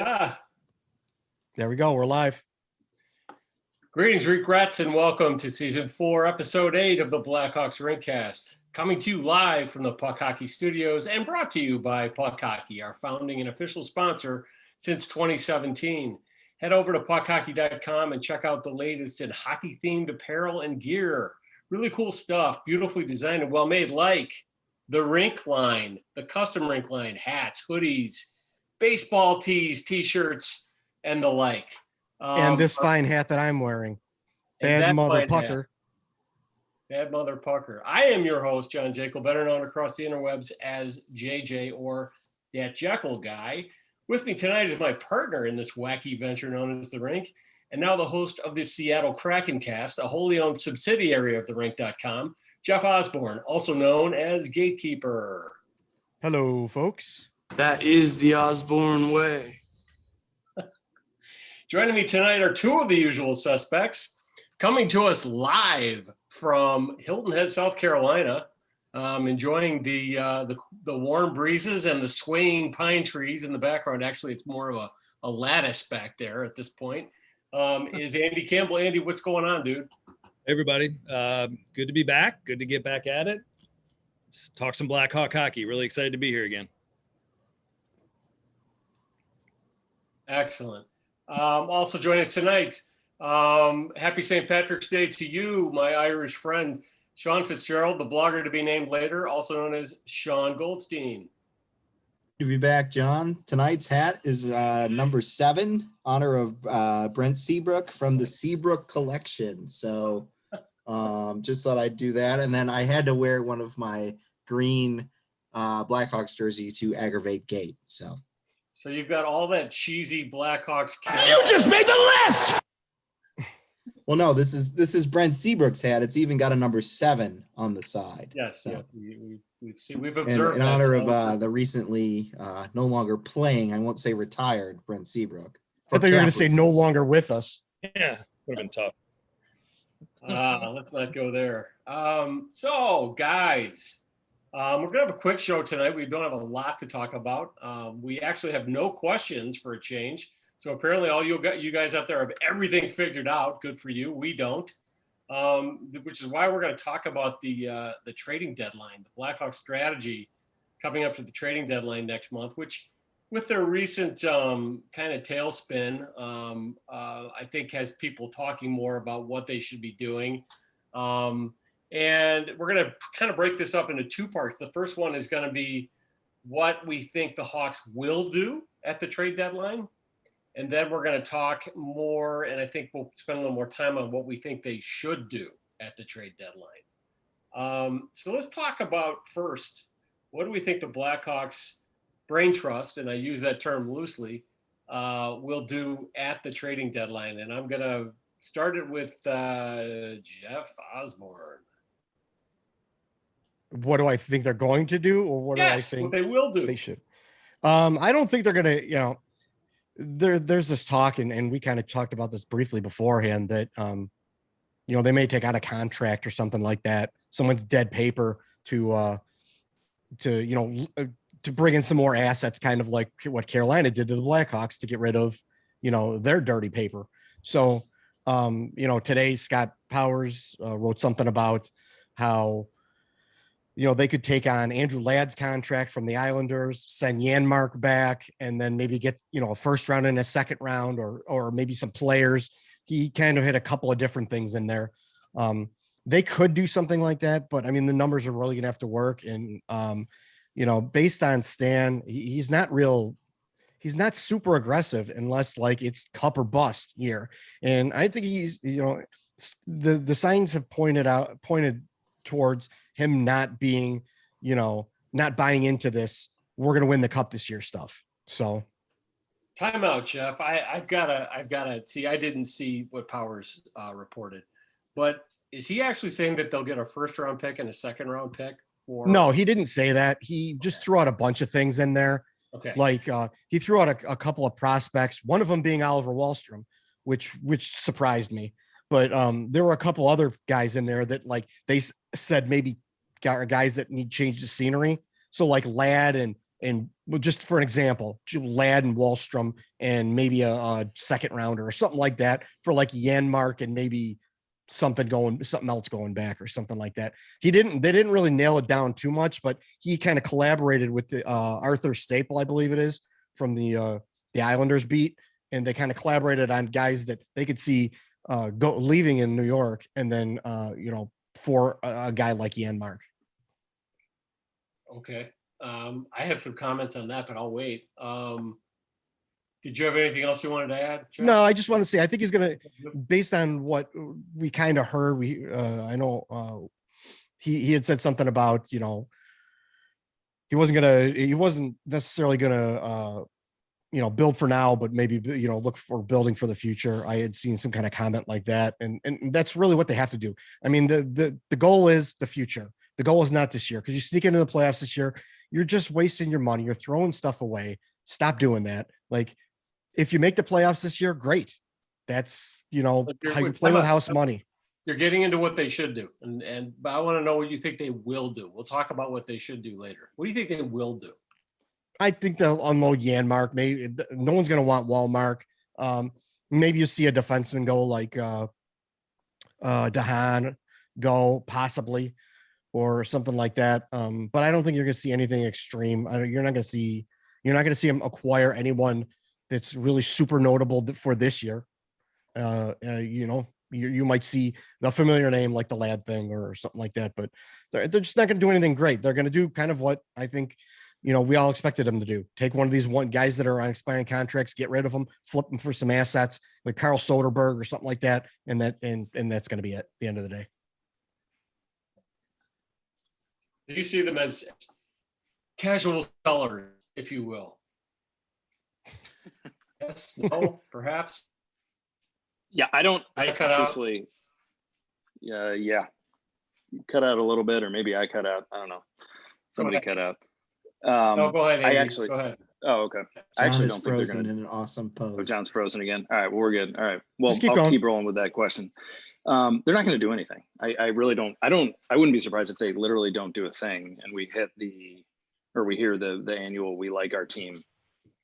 Ah, There we go. We're live. greetings, regrets, and welcome to Season 4, Episode 8 of the Blackhawks Rinkcast. Coming to you live from the Puck Hockey Studios and brought to you by Puck Hockey, our founding and official sponsor since 2017. Head over to puckhockey.com and check out the latest in hockey-themed apparel and gear. Really cool stuff, beautifully designed and well-made, like the Rink line, the custom Rink line, hats, hoodies, baseball tees, T-shirts, and the like. And this fine hat that I'm wearing. Bad mother pucker. Bad mother pucker. I am your host, John Jaeckel, better known across the interwebs as JJ or that Jekyll guy. With me tonight is my partner in this wacky venture known as the Rink, and now the host of the Seattle Kraken cast, a wholly owned subsidiary of the Rink.com, Jeff Osborn, also known as Gatekeeper. Hello, folks. That is the Osborn way. Joining me tonight are two of the usual suspects, coming to us live from Hilton Head, South Carolina, enjoying the warm breezes and the swaying pine trees in the background. Actually, it's more of a lattice back there at this point. Is Andy Campbell. Andy, what's going on, dude? Hey everybody, good to be back. Good to get back at it. Just talk some Blackhawk hockey. Really excited to be here again. Excellent. Also joining us tonight, happy St. Patrick's Day to you, my Irish friend, Sean Fitzgerald, the blogger to be named later, also known as Sean Goldstein. To be back, John. Tonight's hat is number 7, honor of Brent Seabrook from the Seabrook collection. So just thought I'd do that. And then I had to wear one of my green Blackhawks jersey to aggravate Gate. So you've got all that cheesy Blackhawks. You just made the list! well, no, this is Brent Seabrook's hat. It's even got a number 7 on the side. Yes, so. Yeah, we've observed in honor of the recently no longer playing, I won't say retired, Brent Seabrook. I thought you were going to say no longer with us. Yeah, would have been tough. Let's not go there. So, guys, we're going to have a quick show tonight. We don't have a lot to talk about. We actually have no questions for a change. So apparently all you guys out there have everything figured out. Good for you. We don't. Which is why we're going to talk about the trading deadline, the Blackhawks strategy coming up to the trading deadline next month, which with their recent kind of tailspin, I think has people talking more about what they should be doing. And we're going to kind of break this up into 2 parts. The first one is going to be what we think the Hawks will do at the trade deadline. And then we're going to talk more, and I think we'll spend a little more time on what we think they should do at the trade deadline. So let's talk about first, what do we think the Blackhawks brain trust, and I use that term loosely, will do at the trading deadline. And I'm going to start it with Jeff Osborn. What do I think they're going to do, or what do I think what they will do? They should. I don't think they're going to, there's this talk, and we kind of talked about this briefly beforehand, that they may take out a contract or something like that, someone's dead paper to bring in some more assets, kind of like what Carolina did to the Blackhawks to get rid of their dirty paper. So today Scott Powers wrote something about how they could take on Andrew Ladd's contract from the Islanders, send Janmark back, and then maybe get, a first round and a second round, or maybe some players. He kind of hit a couple of different things in there. They could do something like that, but I mean, the numbers are really going to have to work. And, based on Stan, he's not super aggressive unless like it's cup or bust year. And I think he's, the signs have pointed towards him not being, not buying into this, we're going to win the cup this year stuff. So time out, Jeff. I've got to see, I didn't see what Powers reported, but is he actually saying that they'll get a first round pick and a second round pick? No, he didn't say that. He just threw out a bunch of things in there. Okay. Like he threw out a couple of prospects, one of them being Oliver Wahlstrom, which surprised me. But there were a couple other guys in there that like they said maybe guys that need change the scenery. So like Ladd and and well, just for an example, Ladd and Wallstrom and maybe a second rounder or something like that for like Janmark and maybe something else going back or something like that. They didn't really nail it down too much, but he kind of collaborated with the Arthur Staple, I believe it is, from the Islanders beat, and they kind of collaborated on guys that they could see leaving in New York, and then for a guy like Janmark. Okay. I have some comments on that, but I'll wait. Did you have anything else you wanted to add, Chuck? No, I just want to say, I think he's going to, based on what we kind of heard, I know he had said something about, he wasn't necessarily going to, build for now, but maybe, look for building for the future. I had seen some kind of comment like that. And that's really what they have to do. I mean, the goal is the future. The goal is not this year, because you sneak into the playoffs this year, you're just wasting your money. You're throwing stuff away. Stop doing that. Like, if you make the playoffs this year, great. That's, how you play with house money. You're getting into what they should do. But I want to know what you think they will do. We'll talk about what they should do later. What do you think they will do? I think they'll unload Janmark. Maybe no one's going to want Wallmark. Maybe you see a defenseman go like Dahan go possibly, or something like that. But I don't think you're going to see anything extreme. You're not going to see him acquire anyone that's really super notable for this year. You might see the familiar name like the Ladd thing or something like that, but they're just not going to do anything great. They're going to do kind of what I think, we all expected them to do. Take one of these guys that are on expiring contracts, get rid of them, flip them for some assets like Carl Soderberg or something like that. And that's going to be it at the end of the day. Do you see them as casual sellers, if you will? Yes, no, perhaps. Yeah, I don't. I cut out. Yeah. You cut out a little bit, or maybe I cut out. I don't know. Somebody cut out. No, go ahead, Andy. Go ahead. Oh, okay. I actually don't think they're going to. In an awesome pose. Oh, John's frozen again. All right, well, we're good. All right. Well, Keep I'll going. keep rolling with that question. They're not going to do anything. I really don't. I wouldn't be surprised if they literally don't do a thing, and we hear the annual "We like our team"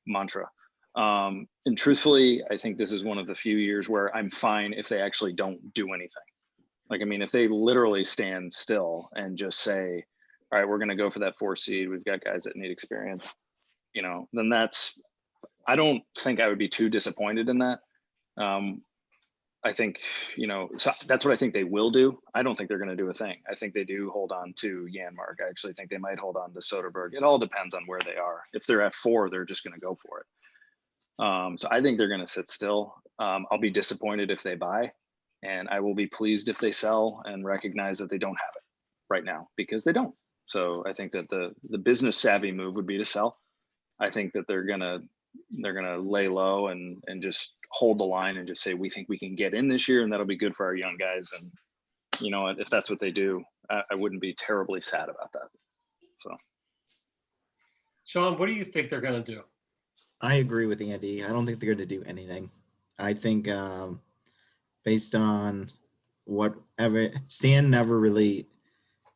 mantra. And truthfully, I think this is one of the few years where I'm fine if they actually don't do anything. Like, I mean, if they literally stand still and just say, all right, we're going to go for that 4 seed. We've got guys that need experience, then I don't think I would be too disappointed in that. I think, so that's what I think they will do. I don't think they're going to do a thing. I think they do hold on to Janmark. I actually think they might hold on to Soderberg. It all depends on where they are. If they're at 4, they're just going to go for it. So I think they're going to sit still. I'll be disappointed if they buy, and I will be pleased if they sell and recognize that they don't have it right now, because they don't. So I think that the business savvy move would be to sell. I think that they're gonna lay low and just hold the line and just say, we think we can get in this year, and that'll be good for our young guys. And if that's what they do, I wouldn't be terribly sad about that. So, Sean, what do you think they're going to do? I agree with Andy. I don't think they're going to do anything. I think based on whatever, Stan never really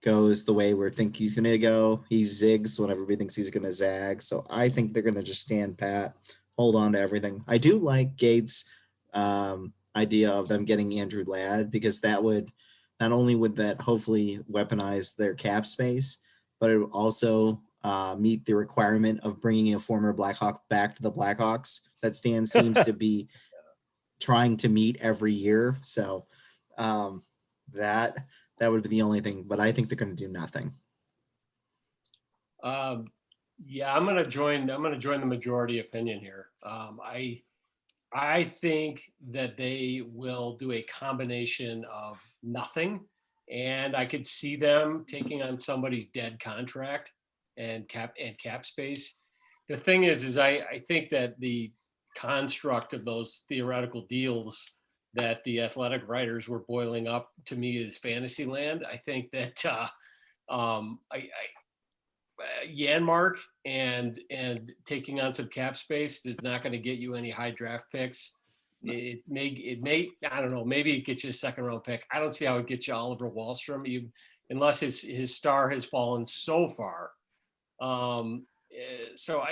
goes the way we think he's going to go. He zigs when everybody thinks he's going to zag. So I think they're going to just stand pat, hold on to everything. I do like Gates' idea of them getting Andrew Ladd, because that would not only would that hopefully weaponize their cap space, but it would also meet the requirement of bringing a former Blackhawk back to the Blackhawks that Stan seems to be trying to meet every year. So that would be the only thing, but I think they're going to do nothing. Yeah, I'm going to join the majority opinion here. I think that they will do a combination of nothing, and I could see them taking on somebody's dead contract and cap space. The thing is I think that the construct of those theoretical deals that the Athletic writers were boiling up to me is fantasy land. I think that Janmark and taking on some cap space is not going to get you any high draft picks. It may I don't know, maybe it gets you a 2nd round pick. I don't see how it gets you Oliver Wahlstrom, unless his star has fallen so far. so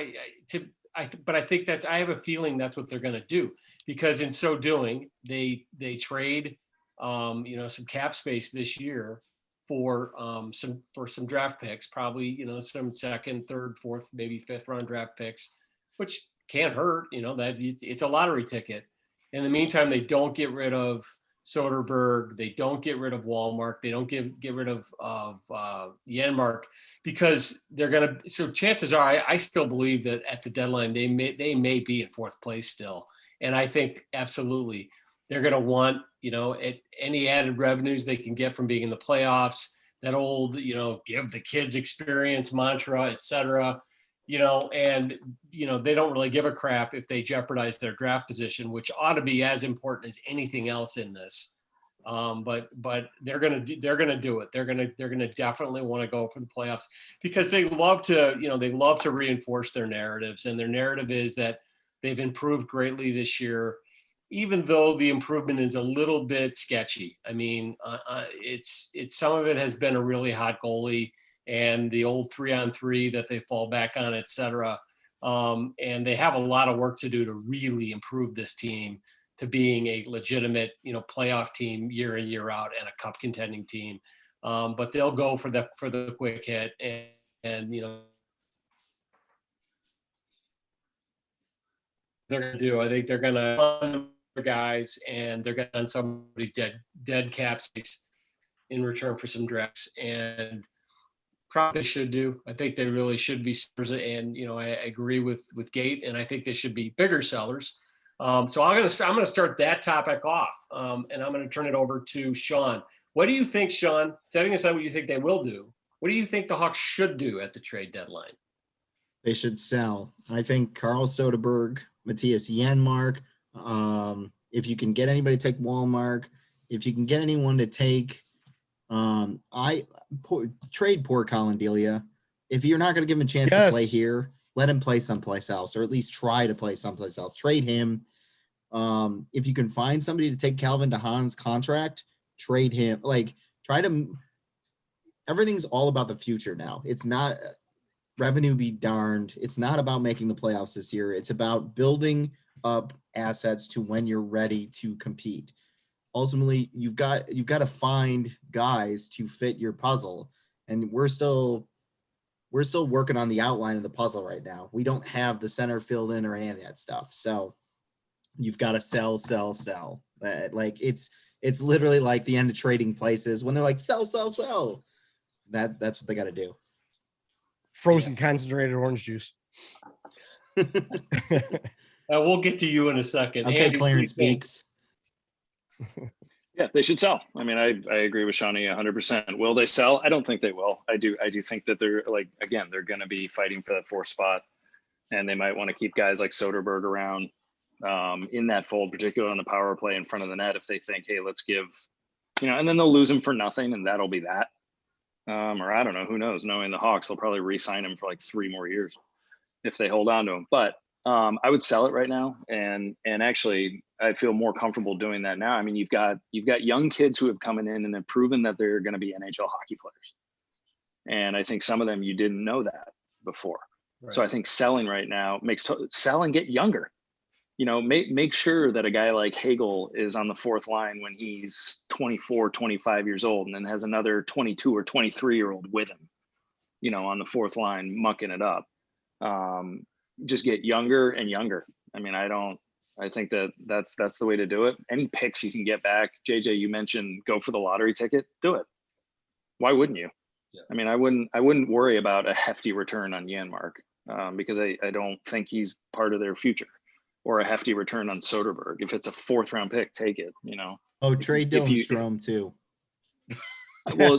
but I think I have a feeling that's what they're going to do, because in so doing, they trade, some cap space this year for some draft picks, probably, some second, third, fourth, maybe fifth round draft picks, which can't hurt, that it's a lottery ticket. In the meantime, they don't get rid of Soderberg. They don't get rid of Walmart. They don't get rid of Janmark, because they're going to, so chances are, I still believe that at the deadline, they may be in fourth place still. And I think absolutely they're going to want, any added revenues they can get from being in the playoffs, that old, give the kids experience mantra, et cetera, and, they don't really give a crap if they jeopardize their draft position, which ought to be as important as anything else in this. But they're going to do it. They're going to definitely want to go for the playoffs, because they love to reinforce their narratives. And their narrative is that they've improved greatly this year, even though the improvement is a little bit sketchy. I mean, it's some of it has been a really hot goalie and the old 3-on-3 that they fall back on, et cetera. And they have a lot of work to do to really improve this team to being a legitimate, playoff team year in, year out, and a cup contending team. But they'll go for the quick hit, and they're going to do. I think they're going to fund guys, and they're going to on somebody's dead cap space in return for some drafts, and probably should do. I think they really should be sellers, and I agree with Gate, and I think they should be bigger sellers. So I'm gonna start that topic off, and I'm gonna turn it over to Sean. What do you think, Sean? Setting aside what you think they will do, what do you think the Hawks should do at the trade deadline? They should sell. I think Carl Soderberg, Matthias Janmark. If you can get anybody to take Walmart, if you can get anyone to take, trade poor Colin Delia. If you're not going to give him a chance to play here, let him play someplace else, or at least try to play someplace else. Trade him. If you can find somebody to take Calvin DeHaan's contract, trade him. Everything's all about the future now. It's not revenue be darned. It's not about making the playoffs this year. It's about building up assets to when you're ready to compete. Ultimately, you've got to find guys to fit your puzzle, and we're still working on the outline of the puzzle right now. We don't have the center filled in or any of that stuff. So you've got to sell. It's literally like the end of Trading Places when they're like sell. That's what they got to do. Frozen concentrated orange juice. We'll get to you in a second. Okay, Andy, Clarence speaks. Yeah, they should sell. I mean, I agree with Shawnee 100%. Will they sell? I don't think they will. I do think that they're they're going to be fighting for that fourth spot, and they might want to keep guys like Soderberg around in that fold, particularly on the power play in front of the net. If they think, hey, let's give, and then they'll lose him for nothing, and that'll be that. Or I don't know, who knows? Knowing the Hawks, they'll probably re-sign him for like 3 more years if they hold on to him. But I would sell it right now, and actually I feel more comfortable doing that now. I mean, you've got young kids who have come in and have proven that they're going to be NHL hockey players, and I think some of them you didn't know that before. Right. So I think selling right now sell and get younger. Make sure that a guy like Hagel is on the fourth line when he's 24, 25 years old, and then has another 22 or 23-year-old with him, on the fourth line mucking it up. Just get younger and younger. I mean, I think that's the way to do it. Any picks you can get back. JJ, you mentioned go for the lottery ticket. Do it. Why wouldn't you? Yeah. I mean, I wouldn't worry about a hefty return on Janmark because I don't think he's part of their future, or a hefty return on Soderberg. If it's a 4th round pick, take it, Oh, trade Dylan Strome too. Well,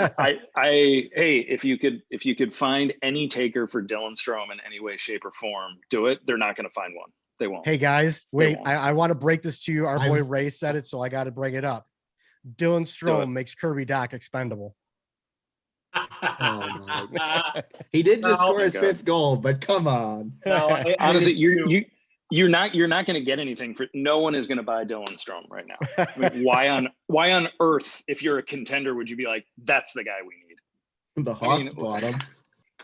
if you could find any taker for Dylan Strome in any way, shape, or form, do it. They're not going to find one. They won't. Hey guys, wait, I want to break this to you. Our boy Ray said it, so I got to bring it up. Dylan Strome makes Kirby Doc expendable. Oh my! He did just score his 5th goal, but come on. No, honestly, you're not going to get anything for. No one is going to buy Dylan Strome right now. I mean, why on earth, if you're a contender, would you be like, that's the guy we need? The Hawks bought him.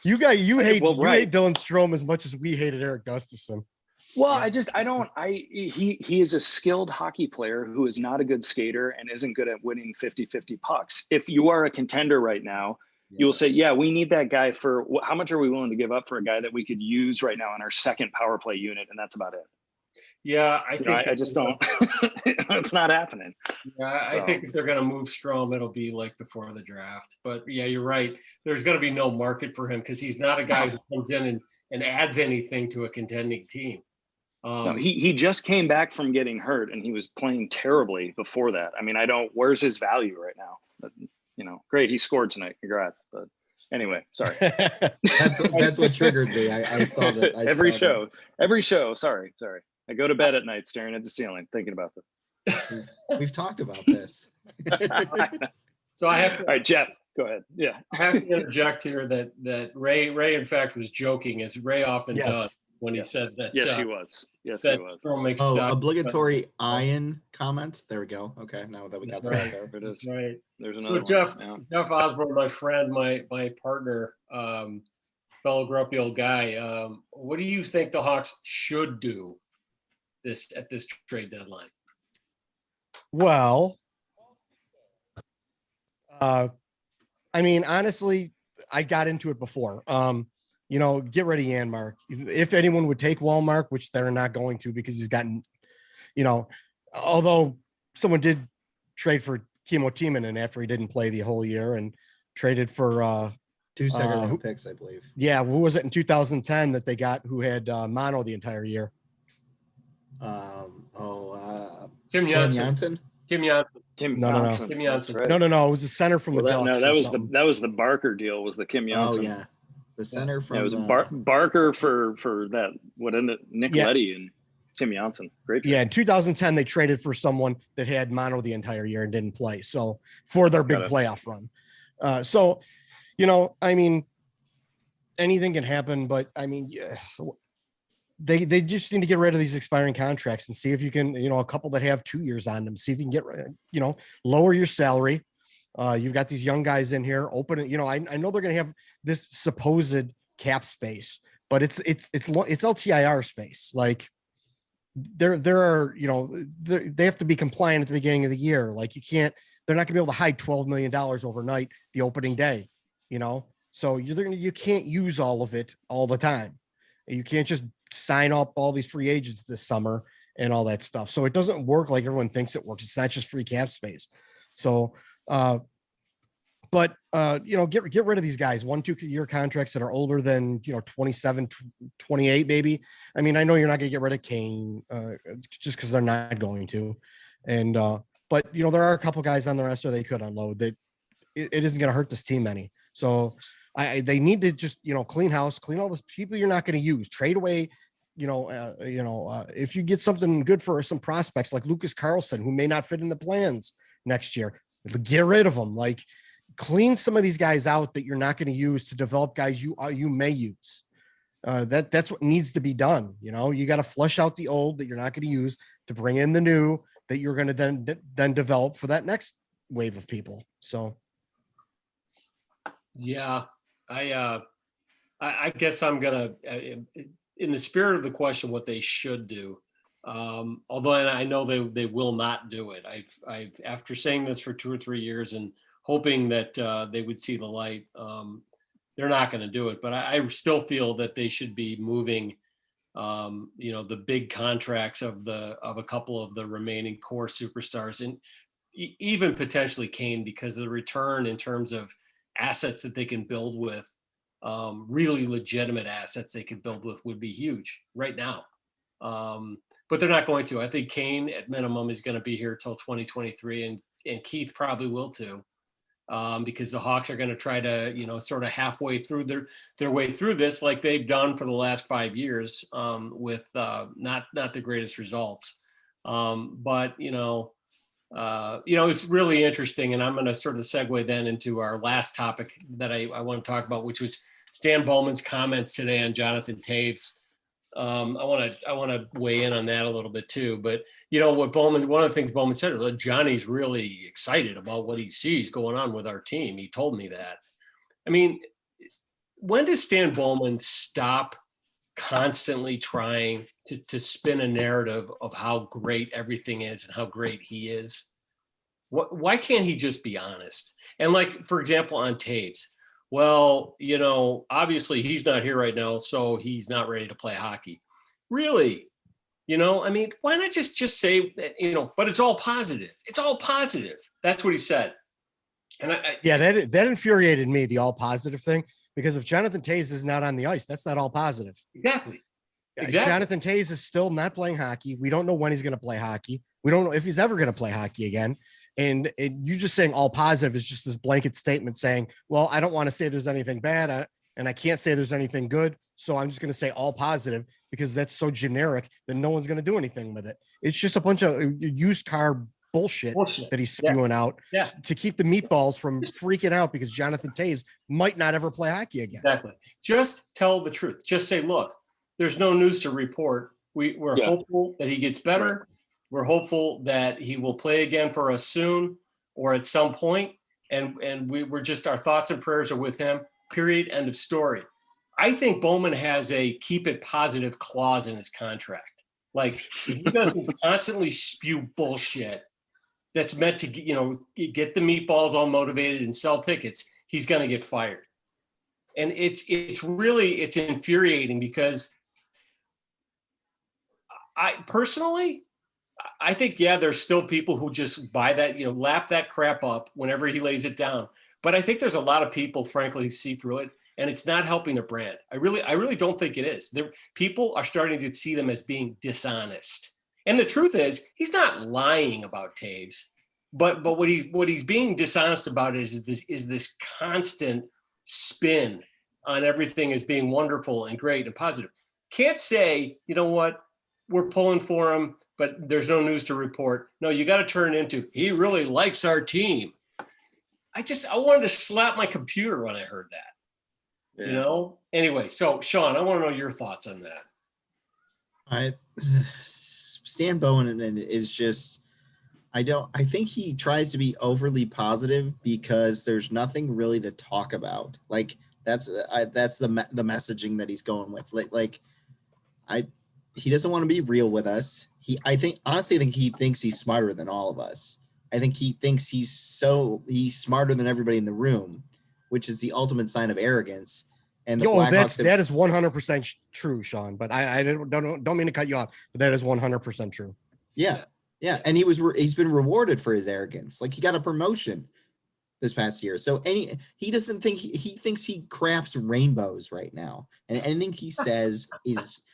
You hate right. hate Dylan Strome as much as we hated Eric Gustafson. Well, he is a skilled hockey player who is not a good skater and isn't good at winning 50-50 pucks. If you are a contender right now, you will say, yeah, we need that guy for how much are we willing to give up for a guy that we could use right now on our second power play unit? And that's about it. Yeah, I think I just don't, it's not happening. Yeah, So. I think if they're going to move Strome, it'll be like before the draft. But yeah, you're right. There's going to be no market for him because he's not a guy who comes in and adds anything to a contending team. No, he just came back from getting hurt and he was playing terribly before that. I mean, where's his value right now? But, great. He scored tonight. Congrats. But anyway, sorry. That's what triggered me. I saw that. Every show. Sorry. I go to bed at night staring at the ceiling, thinking about this. We've talked about this. So I have to. All right, Jeff, go ahead. Yeah. I have to interject here that Ray in fact was joking, as Ray often does when he said that. Yes, he was. Yes, he was. Obligatory Ian comments. There we go. Okay, now that we got that out there. It is. Right. There's another one. Jeff Osborn, my friend, my partner, fellow grumpy old guy. What do you think the Hawks should do at this trade deadline? Well, I mean, honestly, I got into it before. Get rid of Janmark. If anyone would take Wallmark, which they're not going to because he's gotten, although someone did trade for Kimmo Timonen after he didn't play the whole year and traded for 2 second-round picks, I believe. Yeah, who was it in 2010 that they got who had mono the entire year? Kim Janssen. Kim Janssen. Kim Janssen. Right. No. It was a center from the Ducks. That was the Barker deal. Was the Kim Janssen? Oh yeah, the center from. Yeah, it was Barker for that. What ended Nick Leddy and Kim Janssen. Great trade. Yeah, in 2010 they traded for someone that had mono the entire year and didn't play. So for their big playoff run. I mean, anything can happen, but I mean, they just need to get rid of these expiring contracts and see if you can, a couple that have 2 years on them, see if you can get, lower your salary. You've got these young guys in here, open it. I know they're going to have this supposed cap space, but it's LTIR space. Like there are, they have to be compliant at the beginning of the year. Like they're not gonna be able to hide $12 million overnight the opening day, so you can't use all of it all the time. You can't just sign up all these free agents this summer and all that stuff. So it doesn't work like everyone thinks it works. It's not just free cap space. So, get rid of these guys, 1-2 year contracts that are older than, 27, 28, maybe. I mean, I know you're not going to get rid of Kane just because they're not going to. And, but there are a couple guys on the roster they could unload that it isn't going to hurt this team any. So they need to just, clean house, clean all those people you're not going to use, trade away, if you get something good for some prospects like Lucas Carlson, who may not fit in the plans next year, get rid of them. Like clean some of these guys out that you're not going to use to develop guys you may use. That's what needs to be done. You got to flush out the old that you're not going to use to bring in the new that you're going to then develop for that next wave of people. So. Yeah, I guess I'm gonna, in the spirit of the question, what they should do. Although I know they will not do it. I've after saying this for 2 or 3 years and hoping that they would see the light, they're not going to do it. But I still feel that they should be moving, the big contracts of a couple of the remaining core superstars, and even potentially Kane, because of the return in terms of assets that they can build with, really legitimate assets they can build with would be huge right now. But they're not going to. I think Kane at minimum is going to be here till 2023, and Keith probably will too, because the Hawks are going to try to, sort of halfway through their way through this, like they've done for the last 5 years, with not the greatest results. But it's really interesting, and I'm going to sort of segue then into our last topic that I want to talk about, which was Stan Bowman's comments today on Jonathan Toews. I want to weigh in on that a little bit too. But one of the things Bowman said, well, Johnny's really excited about what he sees going on with our team. He told me that. I mean, when does Stan Bowman stop constantly trying to spin a narrative of how great everything is and how great he is? Why can't he just be honest? And like, for example, on Toews, well, obviously he's not here right now, so he's not ready to play hockey. Really? I mean, why not just say that, but it's all positive. It's all positive. That's what he said. And that infuriated me, the all positive thing, because if Jonathan Toews is not on the ice, that's not all positive. Exactly. Jonathan Toews is still not playing hockey. We don't know when he's going to play hockey. We don't know if he's ever going to play hockey again. And you just saying all positive is just this blanket statement saying, well, I don't want to say there's anything bad and I can't say there's anything good. So I'm just going to say all positive because that's so generic that no one's going to do anything with it. It's just a bunch of used car bullshit that he's spewing out to keep the meatballs from freaking out because Jonathan Toews might not ever play hockey again. Exactly. Just tell the truth. Just say, look, there's no news to report. We're hopeful that he gets better. Right. We're hopeful that he will play again for us soon or at some point. And we're just, our thoughts and prayers are with him. Period. End of story. I think Bowman has a keep it positive clause in his contract. Like, if he doesn't constantly spew bullshit that's meant to, get the meatballs all motivated and sell tickets, he's going to get fired. And it's infuriating because I think, there's still people who just buy that, lap that crap up whenever he lays it down. But I think there's a lot of people, frankly, who see through it. And it's not helping the brand. I really don't think it is. People are starting to see them as being dishonest. And the truth is, he's not lying about Toews, but what he's being dishonest about is this constant spin on everything as being wonderful and great and positive. Can't say, you know what, we're pulling for him, but there's no news to report. No, you got to turn it into, he really likes our team. I wanted to slap my computer when I heard that. Yeah. Anyway, so Sean, I want to know your thoughts on that. Stan Bowman is just, I think he tries to be overly positive because there's nothing really to talk about. Like that's the messaging that he's going with. He doesn't want to be real with us. I honestly think he thinks he's smarter than all of us. I think he thinks he's smarter than everybody in the room, which is the ultimate sign of arrogance. And that is 100% true, Sean. But I don't mean to cut you off, but that is 100% true. Yeah, and he's been rewarded for his arrogance. Like he got a promotion this past year. So he doesn't think he thinks he crafts rainbows right now, and anything he says is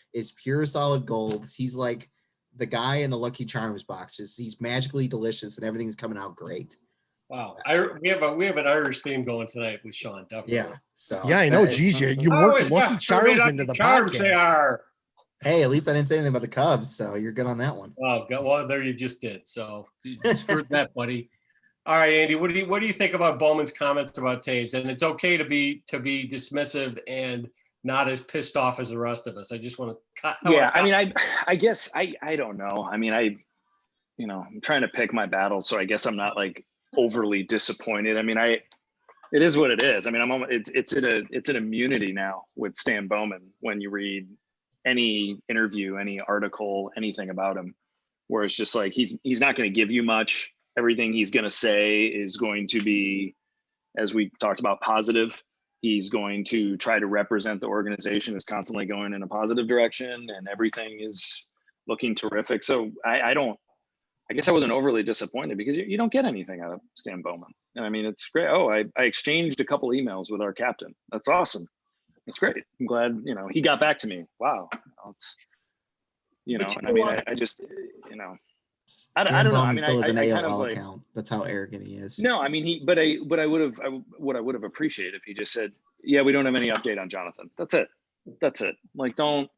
pure solid gold. He's like the guy in the Lucky Charms boxes. He's magically delicious, and everything's coming out great. Wow, we have an Irish theme going tonight with Sean. Definitely. Yeah. So I know. Geez, you worked Lucky Charms into the podcast. They are. Hey, at least I didn't say anything about the Cubs, so you're good on that one. Oh, well, there you just did. So you screwed that, buddy. All right, Andy, what do you think about Bowman's comments about Toews? And it's okay to be dismissive and not as pissed off as the rest of us. I just want to. I guess I don't know. I mean, I'm trying to pick my battles, so I guess I'm not like overly disappointed. I mean, it is what it is. I mean, it's an immunity now with Stan Bowman when you read any interview, any article, anything about him, where it's just like he's not going to give you much. Everything he's going to say is going to be, as we talked about, positive. He's going to try to represent the organization as constantly going in a positive direction, and everything is looking terrific. So I guess I wasn't overly disappointed because you don't get anything out of Stan Bowman. And I mean, it's great. Oh, I exchanged a couple emails with our captain. That's awesome. That's great. I'm glad, he got back to me. Wow. I just, I don't know. I mean, still has an I AOL kind of like, account. That's how arrogant he is. No, I mean, what I would have appreciated if he just said, yeah, we don't have any update on Jonathan. That's it. Like, that's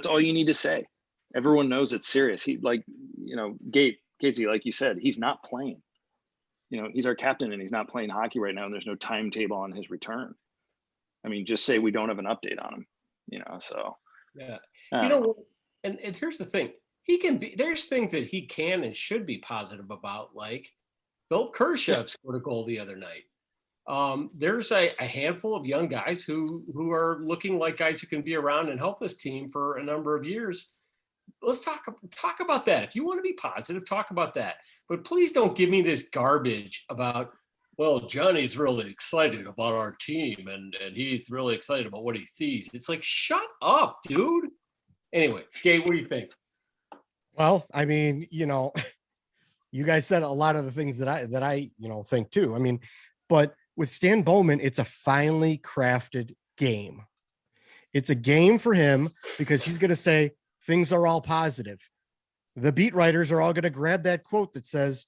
all you need to say. Everyone knows it's serious. He Casey, like you said, he's not playing. He's our captain and he's not playing hockey right now. And there's no timetable on his return. I mean, just say we don't have an update on him, so. Yeah. And here's the thing. There's things that he can and should be positive about, like Bill Kershaw scored a goal the other night. there's a handful of young guys who are looking like guys who can be around and help this team for a number of years. Let's talk about that. If you want to be positive, talk about that. But please don't give me this garbage about, well, Johnny's really excited about our team and he's really excited about what he sees. It's like, shut up, dude. Anyway, Gabe, what do you think? Well, I mean, you guys said a lot of the things that I think too. I mean, but with Stan Bowman, it's a finely crafted game. It's a game for him because he's going to say things are all positive. The beat writers are all going to grab that quote that says,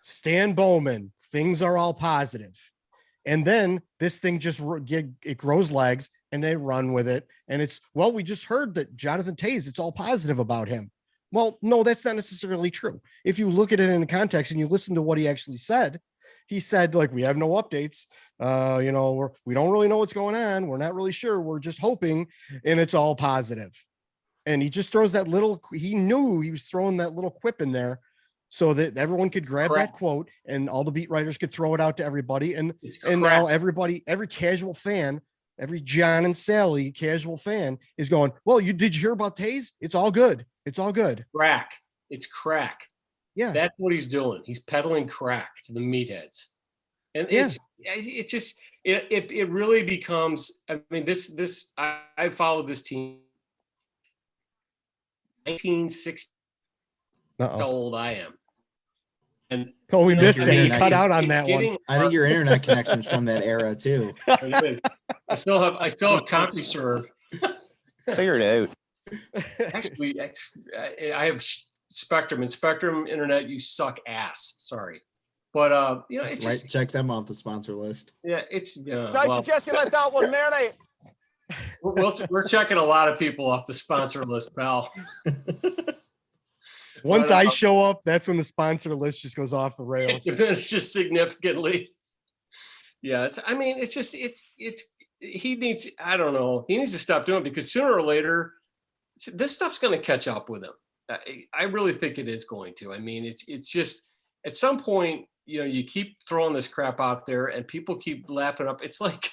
Stan Bowman, things are all positive. And then this thing just it grows legs and they run with it. And it's, well, we just heard that Jonathan Toews, it's all positive about him. Well, no, that's not necessarily true. If you look at it in context and you listen to what he actually said, he said, like, we have no updates. We don't really know what's going on. We're not really sure. We're just hoping, and it's all positive. And he just throws that little, he knew he was throwing that little quip in there so that everyone could grab that quote and all the beat writers could throw it out to everybody. And now everybody, every casual fan, every John and Sally casual fan is going, well, did you hear about Toews? It's all good. It's all good. Crack. It's crack. Yeah. That's what he's doing. He's peddling crack to the meatheads. And it really becomes, I mean, I followed this team 1960. How old I am. And we missed it. You cut out on that one. I think your internet connection's from that era too. It is. I still have CompuServe. Figure it out. Actually, I have Spectrum, and Spectrum Internet, you suck ass. Sorry, but it's just check them off the sponsor list. Yeah, it's I suggest you let that one marinate. We're checking a lot of people off the sponsor list, pal. Once I show up, that's when the sponsor list just goes off the rails. It's just significantly. Yeah, he needs, I don't know, he needs to stop doing it because sooner or later, this stuff's going to catch up with him. I really think it is going to. I mean, it's just at some point, you keep throwing this crap out there and people keep lapping up. It's like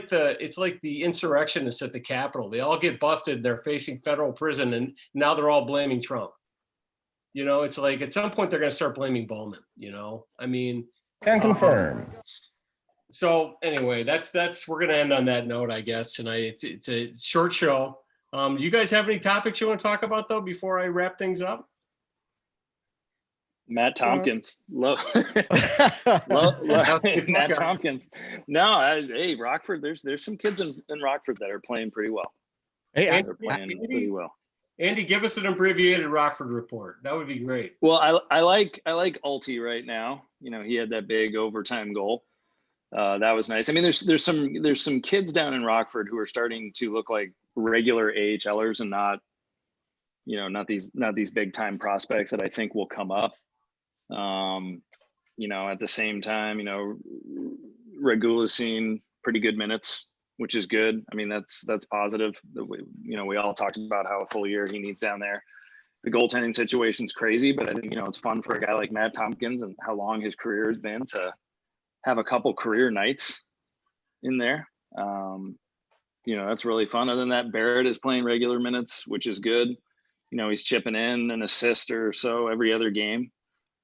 the insurrectionists at the Capitol. They all get busted. They're facing federal prison, and now they're all blaming Trump. It's like at some point they're going to start blaming Bowman. I mean, Can confirm. So anyway, that's we're going to end on that note, I guess, tonight. It's a short show. Do you guys have any topics you want to talk about though before I wrap things up? Matt Tompkins, love Matt Tompkins. No, hey, Rockford. There's some kids in Rockford that are playing pretty well. Hey, they're playing pretty well. Andy, give us an abbreviated Rockford report. That would be great. Well, I like Ulti right now. He had that big overtime goal. That was nice. I mean, there's some kids down in Rockford who are starting to look like regular AHLers and not these big time prospects that I think will come up. At the same time, Regula's seen pretty good minutes, which is good. I mean, that's positive. We all talked about how a full year he needs down there. The goaltending situation's crazy, but I think, it's fun for a guy like Matt Tompkins and how long his career has been to have a couple career nights in there. That's really fun. Other than that, Barrett is playing regular minutes, which is good. He's chipping in an assist or so every other game.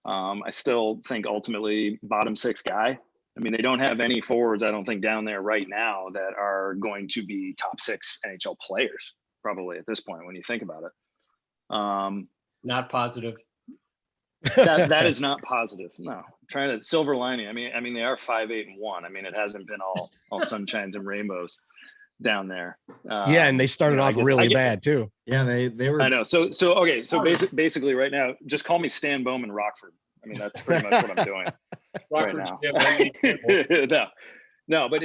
I still think ultimately bottom six guy. I mean, they don't have any forwards, I don't think, down there right now that are going to be top six NHL players, probably at this point, when you think about it. Not positive. That is not positive. No, trying to silver lining. I mean, they are 5-8-1. I mean, it hasn't been all sunshines and rainbows down there. And they started off really bad too. Yeah, they were. I know. So okay. So basically, right now, just call me Stan Bowman Rockford. I mean, that's pretty much what I'm doing right now. No, but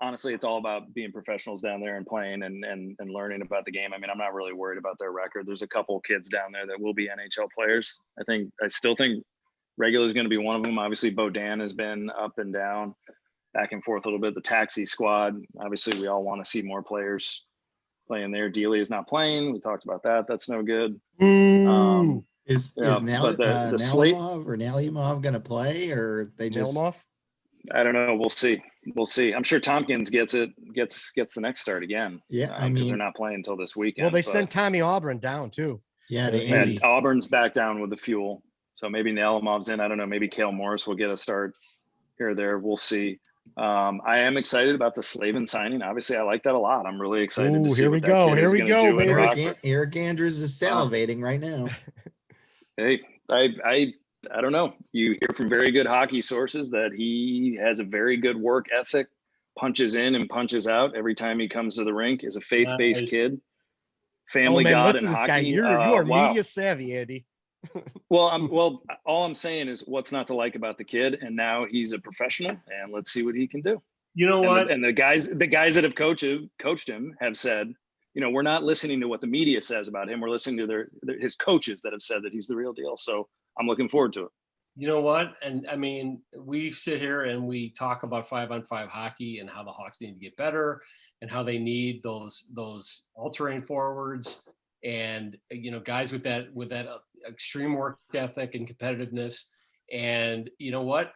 honestly, it's all about being professionals down there and playing and learning about the game. I mean, I'm not really worried about their record. There's a couple of kids down there that will be NHL players. I still think Regular is going to be one of them. Obviously, Bodan has been up and down, back and forth a little bit. The taxi squad, obviously, we all want to see more players playing there. Dealey is not playing. We talked about that. That's no good. Is Nalimov or Nalimov going to play, or they just? Nalimov? I don't know. We'll see. We'll see. I'm sure Tompkins gets the next start again. Yeah, I because they're mean, not playing until this weekend. Well, they but- sent Tommy Auburn down too. yeah, to And Andy. And Auburn's back down with the fuel. So maybe Nelamov's in. I don't know. Maybe Cale Morris will get a start here or there. We'll see. I am excited about the Slavin signing. Obviously, I like that a lot. I'm really excited to Ooh, see here what we that go. kid Here is we gonna go, do in baby. Rockford. Eric Andrews is salivating right now. Hey, I don't know. You hear from very good hockey sources that he has a very good work ethic, punches in and punches out every time he comes to the rink, is a faith-based Nice. kid. Oh Family man, God listen and to this guy. hockey. You are wow. media savvy, Andy. Well, all I'm saying is what's not to like about the kid, and now he's a professional, and let's see what he can do. You know what? And the guys that have coached him have said, we're not listening to what the media says about him. We're listening to his coaches that have said that he's the real deal. So I'm looking forward to it. You know what? And I mean, we sit here and we talk about 5-on-5 hockey and how the Hawks need to get better and how they need those all-terrain forwards and guys with that extreme work ethic and competitiveness. And you know what?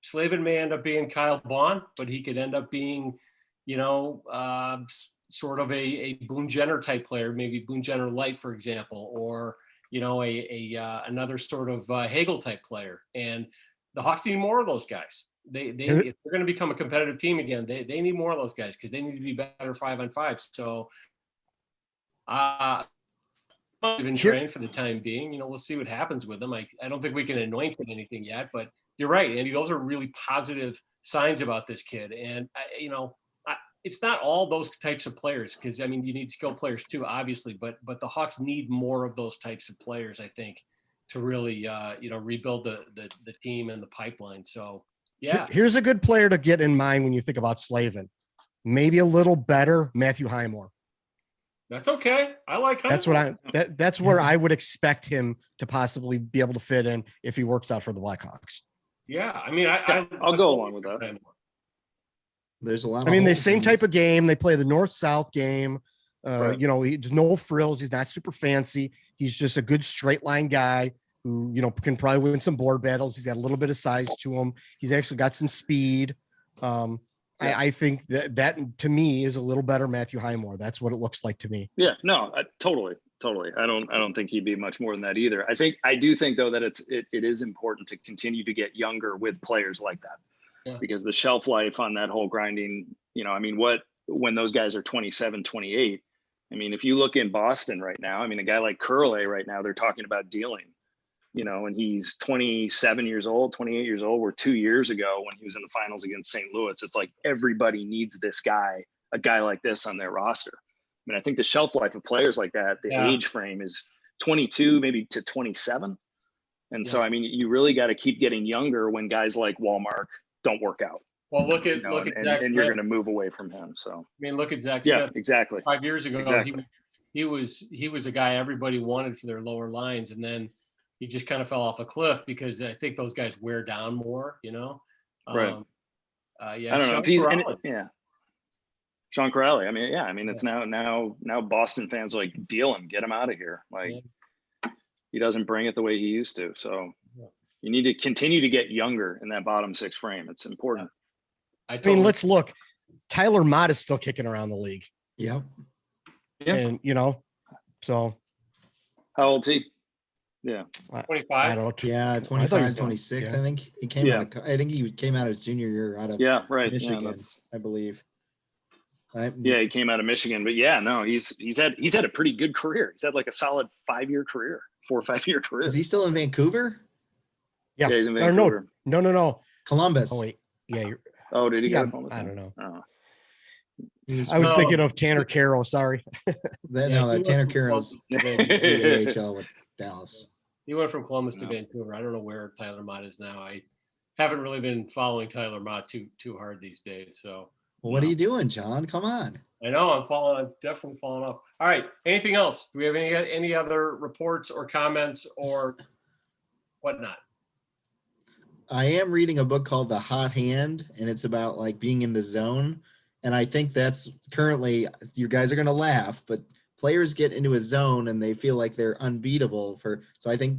Slavin may end up being Kyle Bond, but he could end up being, sort of a Boone Jenner type player, maybe Boone Jenner light, for example, or another sort of Hagel type player. And the Hawks need more of those guys. If they're going to become a competitive team again, they need more of those guys because they need to be better 5-on-5. So even trained for the time being. We'll see what happens with them. I don't think we can anoint anything yet, but you're right, Andy. Those are really positive signs about this kid. And it's not all those types of players because you need skill players too, obviously. But the Hawks need more of those types of players, I think, to really rebuild the team and the pipeline. So yeah, Here's a good player to get in mind when you think about Slavin. Maybe a little better, Matthew Highmore. that's okay. I like That's Highmore. that's where I would expect him to possibly be able to fit in if he works out for the Blackhawks. Yeah, I'll go along with that. There's a lot. The same type of game. They play the North-South game. Right. He's no frills. He's not super fancy. He's just a good straight line guy who, can probably win some board battles. He's got a little bit of size to him. He's actually got some speed. I think that to me is a little better Matthew Highmore. That's what it looks like to me. Yeah, no, totally. I don't think he'd be much more than that either. I do think though that it is important to continue to get younger with players like that. Yeah. Because the shelf life on that whole grinding, when those guys are 27, 28, if you look in Boston right now, a guy like Curley right now, they're talking about dealing, and he's 27 years old, 28 years old, where 2 years ago when he was in the finals against St. Louis, it's like everybody needs a guy like this on their roster. I think the shelf life of players like that, the age frame is 22, maybe to 27. And so, you really got to keep getting younger when guys like Walmart don't work out. Well, look at Zach and you're going to move away from him. So look at Zach yeah, Smith. exactly. 5 years ago, exactly. he was a guy everybody wanted for their lower lines, and then he just kind of fell off a cliff because I think those guys wear down more. Right. I don't know if he's in it. Yeah. Sean Corrali. It's now Boston fans are like, deal him, get him out of here. He doesn't bring it the way he used to. So you need to continue to get younger in that bottom six frame. It's important. Let's look. Tyler Mott is still kicking around the league. Yep. Yeah. And so how old's he? Yeah. 25. I don't know. Yeah, 25, 26. Yeah. I think he came out. I think he came out his junior year out of Michigan, I believe. Yeah, he came out of Michigan, but he's had a pretty good career. He's had like a solid 5-year career, 4 or 5 year career. Is he still in Vancouver? Yeah. He's in Vancouver. No. Columbus. Oh wait. Yeah. Did he go to Columbus? I don't know. Oh. I was thinking of Tanner Carroll. Sorry. Tanner Carroll's the AHL with Dallas. He went from Columbus to Vancouver. I don't know where Tyler Mott is now. I haven't really been following Tyler Mott too hard these days. So. Well, what are you doing, John? Come on. I know I'm definitely falling off. All right. Anything else? Do we have any other reports or comments or whatnot? I am reading a book called The Hot Hand, and it's about like being in the zone. And I think that's currently, you guys are going to laugh, but players get into a zone and they feel like they're unbeatable so I think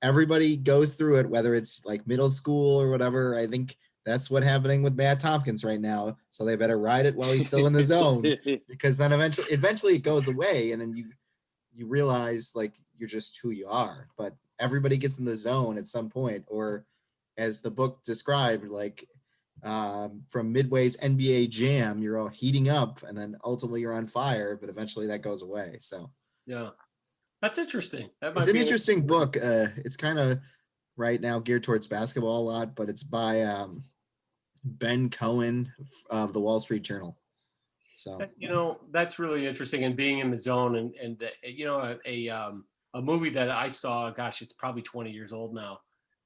everybody goes through it, whether it's like middle school or whatever. I think that's what's happening with Matt Tompkins right now. So they better ride it while he's still in the zone, because then eventually it goes away, and then you realize like you're just who you are. But everybody gets in the zone at some point, or as the book described, like from Midway's NBA Jam, you're all heating up, and then ultimately you're on fire. But eventually that goes away. So Yeah, that's interesting. That might it's an be interesting book. It's kind of right now geared towards basketball a lot, but it's by Ben Cohen of the Wall Street Journal. So that's really interesting, and being in the zone, and a movie that I saw, gosh, it's probably 20 years old now,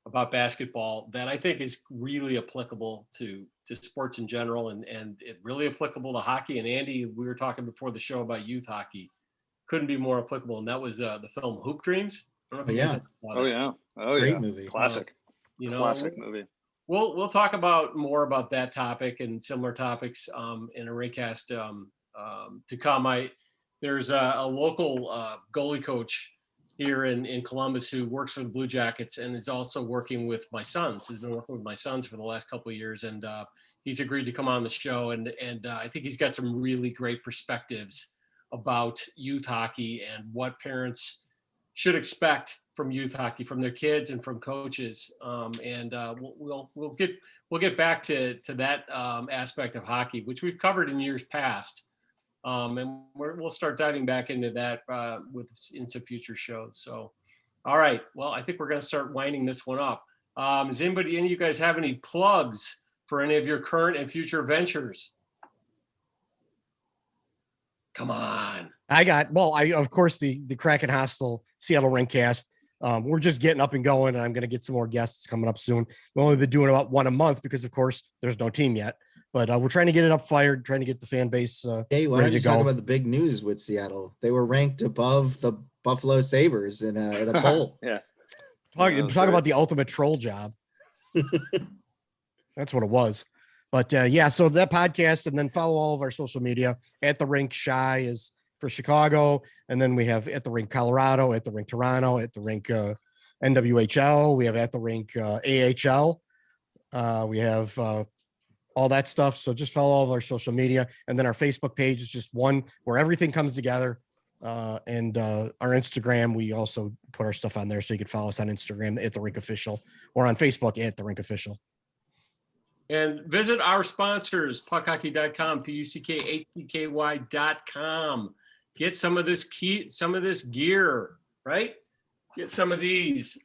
about basketball, that I think is really applicable to sports in general, and it really applicable to hockey. And Andy, we were talking before the show about youth hockey, couldn't be more applicable, and that was the film Hoop Dreams. I don't know if you guys ever saw that. Great movie. Classic. Classic movie. We'll talk more about that topic and similar topics in a Rinkcast to come. There's a local goalie coach here in Columbus who works for the Blue Jackets and is also working with my sons. He's been working with my sons for the last couple of years, and he's agreed to come on the show. And I think he's got some really great perspectives about youth hockey and what parents should expect from youth hockey, from their kids and from coaches. We'll get back to that aspect of hockey, which we've covered in years past. And we'll start diving back into that in some future shows. So, all right. Well, I think we're going to start winding this one up. Does any of you guys have any plugs for any of your current and future ventures? Come on. Of course, the Kraken Hostel Seattle Rinkcast. We're just getting up and going, and I'm going to get some more guests coming up soon. We've only been doing about one a month because, of course, there's no team yet. But we're trying to get it up fired, trying to get the fan base Hey, why don't you talk about the big news with Seattle? They were ranked above the Buffalo Sabres in a poll. Yeah. Talk about the ultimate troll job. That's what it was. But so that podcast, and then follow all of our social media. At the Rink Shy is for Chicago, and then we have at the Rink Colorado, at the Rink Toronto, at the Rink NWHL. We have at the Rink AHL. We have all that stuff. So just follow all of our social media, and then our Facebook page is just one where everything comes together. And our Instagram, we also put our stuff on there, so you can follow us on Instagram at the Rink Official, or on Facebook at the Rink Official. And visit our sponsors, puckhockey.com, puckhacky.com. Get some of this gear, right? Get some of these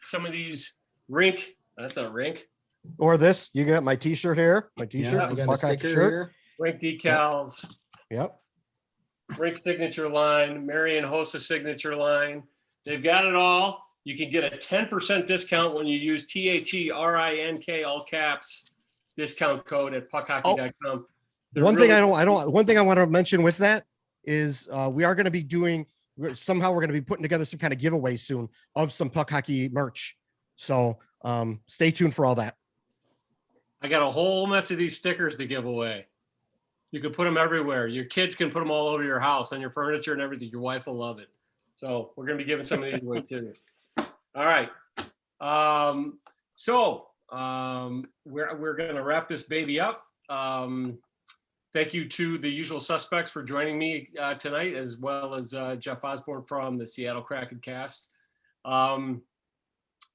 Rink. That's not Rink. Or this. You got my T-shirt here. My T-shirt. Yeah, I got a sticker here. Rink decals. Yep. Rink signature line. Marion Hossa signature line. They've got it all. You can get a 10% discount when you use THERINK all caps discount code at puckhockey.com. One thing I want to mention with that is we are going to be we're going to be putting together some kind of giveaway soon of some Puck Hockey merch. So stay tuned for all that. I got a whole mess of these stickers to give away. You can put them everywhere. Your kids can put them all over your house, on your furniture and everything. Your wife will love it. So we're going to be giving some of these away too. All right. We're going to wrap this baby up. Thank you to the usual suspects for joining me tonight, as well as Jeff Osborn from the Seattle Kraken cast.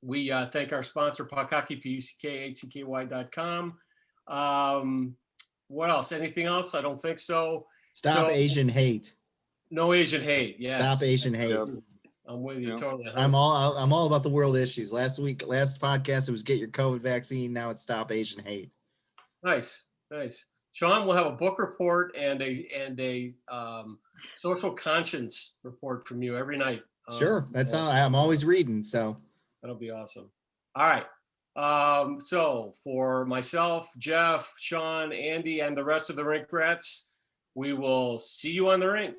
We thank our sponsor, Puck Hockey, puckhacky.com. What else? Anything else? I don't think so. Stop Asian hate. No Asian hate. Yeah. Stop Asian hate. I'm with you totally. I'm all about the world issues. Last podcast it was get your COVID vaccine. Now it's stop Asian hate. Nice. Sean, we'll have a book report and a social conscience report from you every night. Sure, that's how I'm always reading. So that'll be awesome. All right. So for myself, Jeff, Sean, Andy, and the rest of the Rink Rats, we will see you on the rink.